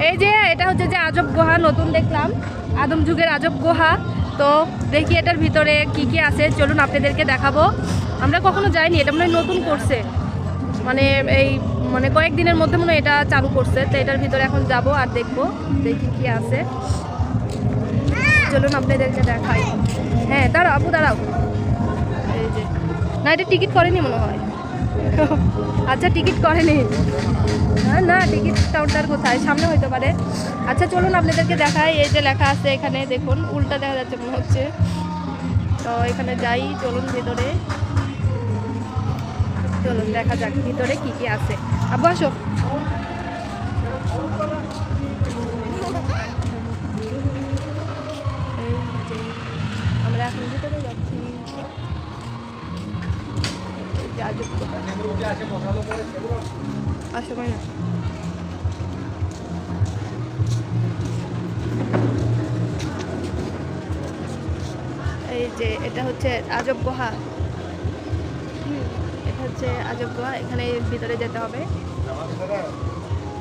এই যে এটা হচ্ছে যে আজব গুহা, নতুন দেখলাম আদম যুগের আজব গুহা। তো দেখি এটার ভিতরে কি কি আছে, চলুন আপনাদেরকে দেখাবো। আমরা কখনো যাইনি, এটা মনে হয় নতুন করছে, মানে এই মানে কয়েকদিনের মধ্যে মনে হয় এটা চালু করছে। তো এটার ভিতরে এখন যাব আর দেখবো, দেখি কি আছে। চলুন আপনাদেরকে দেখাই। হ্যাঁ দাঁড়াও আপু দাঁড়াও। এই যে না, এটা টিকিট করেনি মনে হয়। আচ্ছা টিকিট করেনি, হ্যাঁ না টিকিট কাউন্টার কোথায়, সামনে হইতে পারে। আচ্ছা চলুন আপনাদেরকে দেখাই। এই যে লেখা আছে এখানে দেখুন, উল্টা দেখা যাচ্ছে মনে হচ্ছে। তো এখানে যাই, চলুন ভিতরে, চলুন দেখা যাক ভিতরে কি কি আছে। আব্বু আসো। আমরা এখন ভিতরে যাচ্ছি। আসো ভাই না, এই যে এটা হচ্ছে আজব গুহা। এটা হচ্ছে আজব গুহা, এখানে ভিতরে যেতে হবে।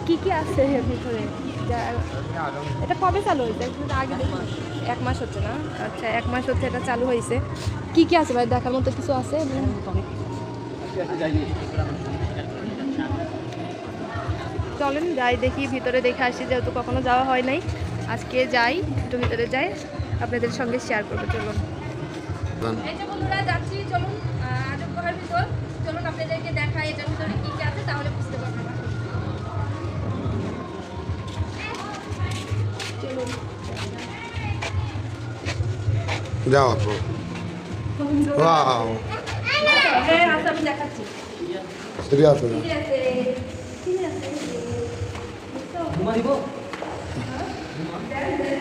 কি কি আছে ভিতরে? এটা কবে চালু হয়েছে? আগে দেখুন 1 মাস হচ্ছে না? আচ্ছা 1 মাস হচ্ছে এটা চালু হয়েছে। কি কি আছে ভাই দেখার মতো কিছু আছে? চলেন যাই দেখি, ভিতরে দেখে আসি, যেহেতু কখনো যাওয়া হয় নাই। আজকে যাই, একটু ভিতরে যাই, আপনাদের সঙ্গে শেয়ার করবো। চলুন এই যে বন্ধুরা যাচ্ছি, চলুন আজব গুহার ভিতর। চলুন আপনাদেরকে দেখাই এটার ভিতরে কি কি আছে, তাহলে বুঝতে পারবেন। চলুন যাও আপু। ওয়াও হ্যাঁ আচ্ছা আমি দেখাচ্ছি। সিরিয়াস না?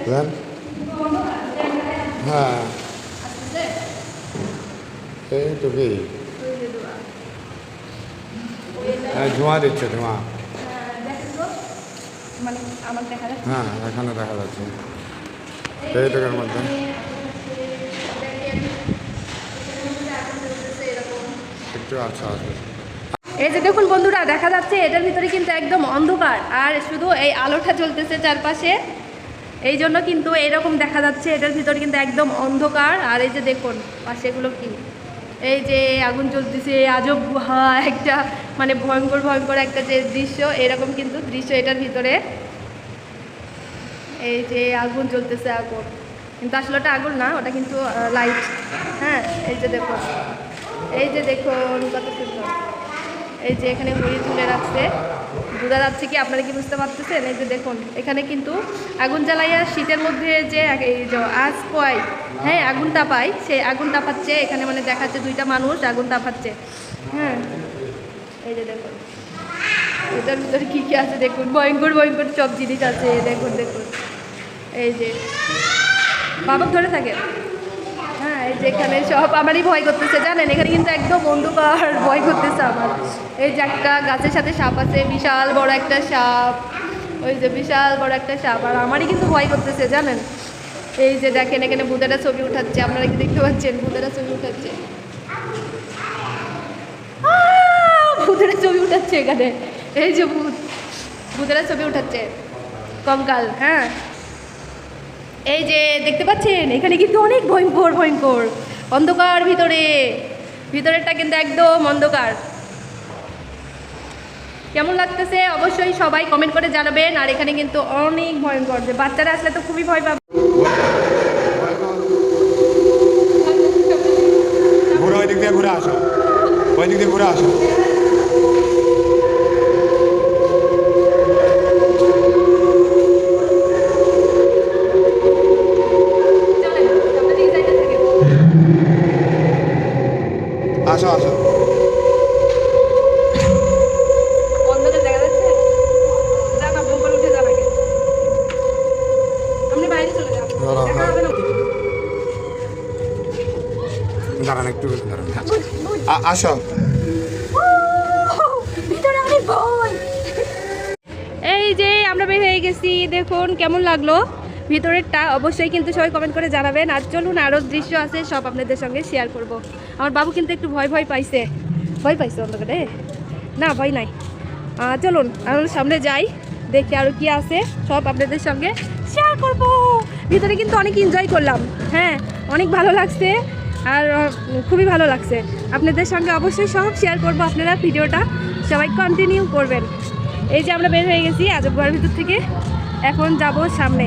দেন হ্যাঁ এই তো কি হ্যাঁ ধোঁয়া দিচ্ছে, ধোঁয়া। মানে আমার দেখা যাচ্ছে হ্যাঁ এখানে দেখা যাচ্ছে এইটুকুর মধ্যে। একটু আচ্ছা আসবে। এই যে দেখুন বন্ধুরা দেখা যাচ্ছে এটার ভিতরে কিন্তু একদম অন্ধকার, আর শুধু এই আলোটা জ্বলতেছে চারপাশে, এই জন্য কিন্তু এরকম দেখা যাচ্ছে। এটার ভিতরে কিন্তু একদম অন্ধকার। আর এই যে দেখুন পাশে এগুলো কি, এই যে আগুন জ্বলতেছে, আজব গুহা একটা, মানে ভয়ঙ্কর ভয়ঙ্কর একটা যে দৃশ্য, এরকম কিন্তু দৃশ্য এটার ভিতরে। এই যে আগুন জ্বলতেছে, আগুন কিন্তু আসলে ওটা আগুন না, ওটা কিন্তু লাইট। হ্যাঁ এই যে দেখুন, এই যে দেখুন কত সুন্দর। এই যে এখানে ঘড়ি তুলে রাখছে, বোঝা যাচ্ছে কি, আপনারা কি বুঝতে পারতেছেন? এই যে দেখুন এখানে কিন্তু আগুন জ্বালাইয়া শীতের মধ্যে যে এই যে আজ কয়, হ্যাঁ আগুন তাপায়, সেই আগুন তাপাচ্ছে এখানে, মানে দেখাচ্ছে 2টা মানুষ আগুন তাপাচ্ছে। হ্যাঁ এই যে দেখুন এটার ভিতরে কী কী আছে দেখুন, ভয়ঙ্কর ভয়ঙ্কর সব জিনিস আছে। দেখুন দেখুন এই যে বাবক ধরে থাকে। হ্যাঁ এই যে এখানে সব আমারই ভয় করতেছে জানেন, এখানে কিন্তু একদম অন্ধকার, ভয় করতেছে আমার। এই যে একটা গাছের সাথে সাপ আছে, বিশাল বড় একটা সাপ, ওই যে বিশাল বড় একটা সাপ, আর আমারই কিন্তু ভয় করতেছে জানেন। এই যে দেখেন এখানে ভূতেরা ছবি উঠাচ্ছে, আপনারা কি দেখতে পাচ্ছেন? ভূতেরা ছবি উঠাচ্ছে, ভূতেরা ছবি উঠাচ্ছে এখানে। এই যে ভূতেরা ছবি উঠাচ্ছে, কঙ্কাল। হ্যাঁ এই যে দেখতে পাচ্ছেন এখানে কিন্তু অনেক ভয়ঙ্কর ভয়ঙ্কর অন্ধকার, ভিতরেরটা কিন্তু একদম অন্ধকার। কেমন লাগতেছে অবশ্যই সবাই কমেন্ট করে জানাবেন। আর এখানে কিন্তু অনেক ভয়ঙ্কর, যে বাচ্চারা আসলে তো খুবই ভয় পাবে। ওই দিক দিয়ে ঘুরে আসো, ওই দিক দিয়ে ঘুরে আসো। আসো আসো। দেখা যাচ্ছে, উঠে যাবে, আপনি বাইরে চলে যান, দেখা হবে না। দাঁড়ান একটু দাঁড়ান, আসো। এই যে আমরা বের হয়ে গেছি, দেখুন কেমন লাগলো ভিতরেরটা, অবশ্যই কিন্তু সবাই কমেন্ট করে জানাবেন। আর চলুন আরও দৃশ্য আছে, সব আপনাদের সঙ্গে শেয়ার করব। আমার বাবু কিন্তু একটু ভয় পাইছে অন্ধকারে, না ভয় নাই। চলুন আমরা সামনে যাই, দেখি আরও কি আছে সব আপনাদের সঙ্গে শেয়ার করব। ভিতরে কিন্তু অনেক এনজয় করলাম, হ্যাঁ অনেক ভালো লাগছে আর খুবই ভালো লাগছে। আপনাদের সঙ্গে অবশ্যই সব শেয়ার করব, আপনারা ভিডিওটা সবাই কন্টিনিউ করবেন। এই যে আমরা বের হয়ে গেছি আজব গুহার ভিতর থেকে, এখন যাব সামনে।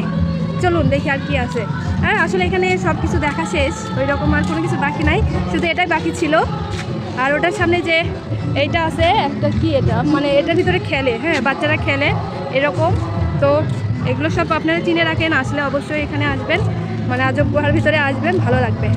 চলুন দেখি আর কি আছে। আর আসলে এখানে সব কিছু দেখা শেষ, ওই রকম আর কোনো কিছু বাকি নাই, শুধু এটাই বাকি ছিল। আর ওটার সামনে যে এইটা আছে একটা, কি এটা মানে এটার ভিতরে খেলে, হ্যাঁ বাচ্চারা খেলে এরকম। তো এগুলো সব আপনারা চিনে রাখেন, আসলে অবশ্যই এখানে আসবেন, মানে আজব গুহার ভিতরে আসবেন, ভালো লাগবে।